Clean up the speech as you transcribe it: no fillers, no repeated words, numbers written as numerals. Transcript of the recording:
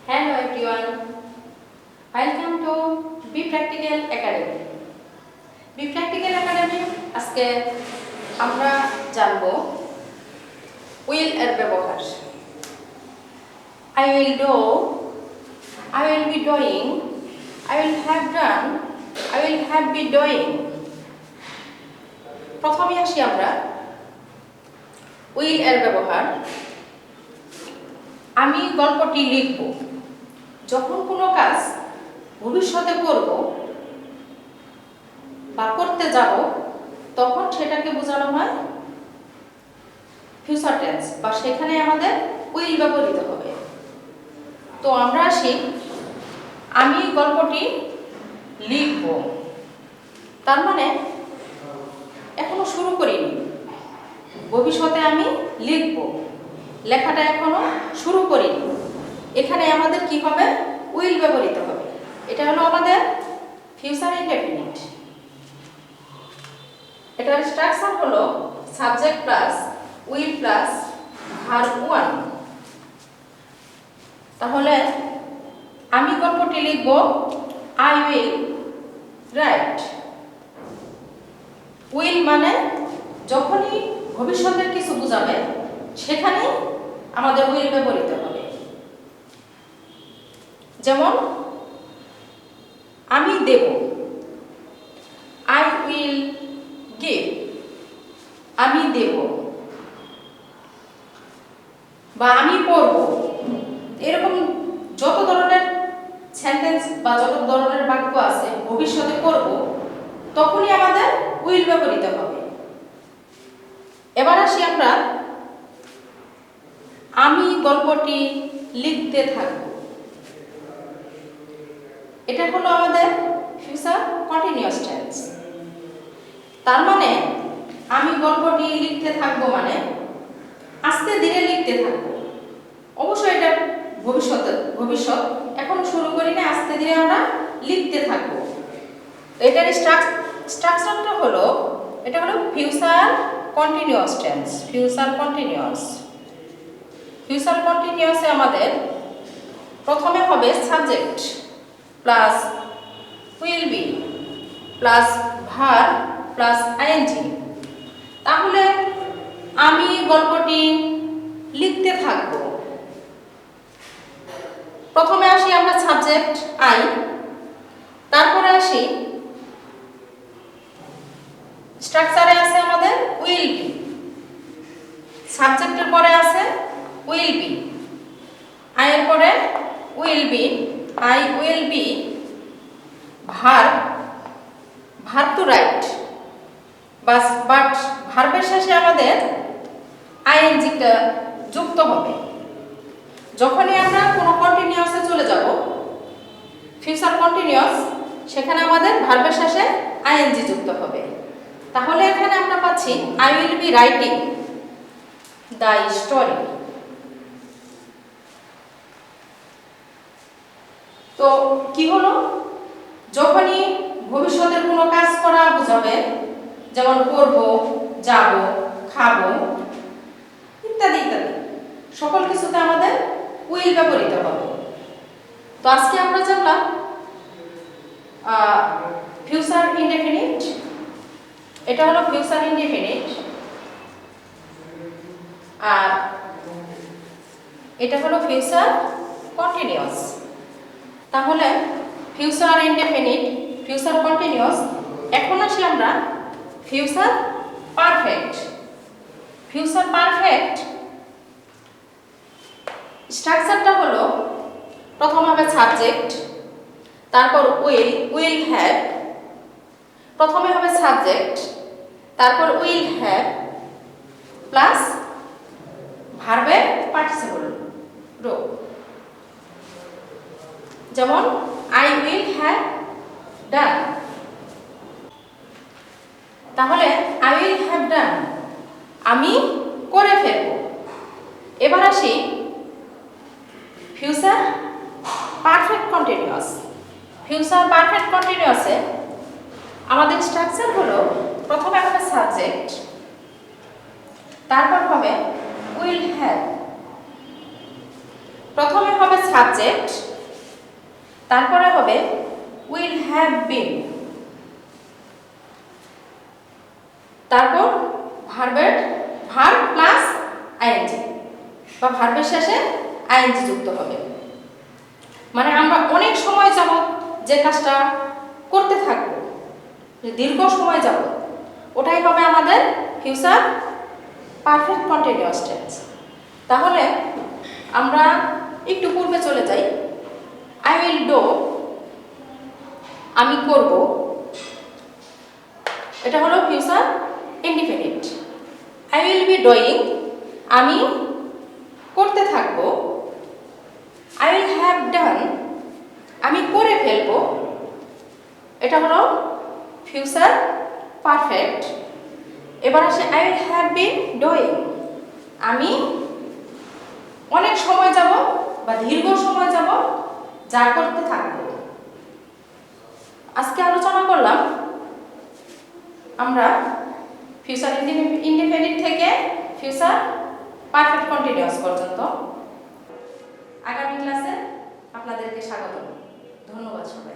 Hello everyone, welcome to Be Practical Academy. Be Practical Academy আজকে আমরা জানবো will এর ব্যবহার। I will do, I will be doing, I will have done, I will have been doing. প্রথমে আসি আমরা will এর ব্যবহার। আমি গল্পটি লিখব। যখন কোনো কাজ ভবিষ্যতে করব বা করতে যাব তখন সেটাকে বোঝানো হয় ফিউচার টেন্স বা সেখানে আমাদের উইল ব্যবহৃত হবে। তো আমরা আসি আমি গল্পটি লিখব, তার মানে এখনো শুরু করিনি, ভবিষ্যতে আমি লিখব, লেখাটা এখনো শুরু করিনি, এখানে আমাদের কি হবে উইল ব্যবহৃত হবে। এটা হলো আমাদের ফিউচার ইনডেফিনিট। এটার স্ট্রাকচার হলো subject plus will plus verb 1। তাহলে আমি গল্পটি লিখব, আই উইল রাইট। উইল মানে যখনই ভবিষ্যতের কিছু বোঝাবে সেখানে আমাদের উইল ব্যবহৃত হবে। যেমন আমি দেব, আই উইল গিভ, আমি দেব, বা আমি পড়ব। এরকম যত ধরনের সেন্টেন্স বা যত ধরনের বাক্য আছে ভবিষ্যতে করব তখনই আমাদের উইল ব্যবহৃত হবে। এবার আসি আমরা আমি গল্পটি লিখতে থাকব। এটা হলো আমাদের ফিউচার কন্টিনিউয়াস টেন্স। তার মানে আমি গল্পটি লিখতে থাকব মানে আস্তে ধীরে লিখতে থাকব। অবশ্যই এটা ভবিষ্যৎ এখন শুরু করি না, আস্তে ধীরে আমরা লিখতে থাকব। এটার স্ট্রাকচারটা হলো এটা হলো ফিউচার কন্টিনিউয়াস টেন্স। ফিউচার কন্টিনিউয়াসে আমাদের প্রথমে হবে subject plus will be plus verb plus ING. তাহলে আমি গল্পটি লিখতে থাকব। প্রথমে আসি আমরা সাবজেক্ট আই, তারপরে আসি স্ট্রাকচারে আছে আমাদের উইল বি, সাবজেক্টের পরে আছে উইল বি, আই এর পরে will be, I will be, verb to right, but ভার্বের শেষে আমাদের আইএনজিটা যুক্ত হবে। যখনই আমরা কোনো কন্টিনিউয়াসে চলে যাব ফিউচার কন্টিনিউয়াস, সেখানে আমাদের ভার্বের শেষে আইএনজি যুক্ত হবে। তাহলে এখানে আমরা পাচ্ছি I will B writing the story. তো কি হলো, যখনই ভবিষ্যতের কোনো কাজ করা বোঝাবে, যেমন করব, যাব, খাবো ইত্যাদি ইত্যাদি, সকল কিছুতে আমাদের উইল ব্যবহৃত হবে। তো আজকে আমরা জানলাম ফিউচার ইনডেফিনিট। এটা হলো ফিউচার ইনডেফিনিট, আর এটা হলো ফিউচার কন্টিনিউয়াস। তাহলে ফিউচার ইনডেফিনিট, ফিউচার কন্টিনিউয়াস। এখন আসি আমরা ফিউচার পারফেক্ট। ফিউচার পারফেক্ট স্ট্রাকচারটা হলো প্রথম হবে সাবজেক্ট, তারপর উইল হ্যাভ, প্রথমে হবে সাবজেক্ট, তারপর উইল হ্যাভ প্লাস ভার্বের পার্টিসিপল রো। যেমন আই উইল হ্যাভ ডান। তাহলে আই উইল হ্যাভ ডান আমি করে ফেলব। এবার আসি future perfect continuous. Future perfect কন্টিনিউয়াসে আমাদের স্ট্রাকচার হলো প্রথমে হবে সাবজেক্ট, তারপর হবে উইল হ্যাভ, প্রথমে হবে সাবজেক্ট, তারপরে হবে উইল হ্যাভ বিন, তারপর ভার্ব প্লাস আইএনজি বা ভার্বের শেষে আইএনজি যুক্ত হবে। মানে আমরা অনেক সময় যাবত যে কাজটা করতে থাকবো, দীর্ঘ সময় যাবত, ওটাই হবে আমাদের ফিউচার পারফেক্ট কন্টিনিউয়াস টেন্স। তাহলে আমরা একটু পূর্বে চলে যাই। আই উইল ডু, আমি করব, এটা হলো future indefinite. I will be doing, আমি করতে থাকব। আই উইল হ্যাভ ডান, আমি করে ফেলব, এটা হলো ফিউচার পারফেক্ট। এবার আসে I will have been doing, আমি অনেক সময় যাব বা দীর্ঘ সময় যাব যা করতে থাকব। আজকে আলোচনা করলাম আমরা ফিউচার ইনডিফিনিট থেকে ফিউচার পারফেক্ট কন্টিনিউয়াস পর্যন্ত। আগামী ক্লাসে আপনাদেরকে স্বাগত। ধন্যবাদ সবাই।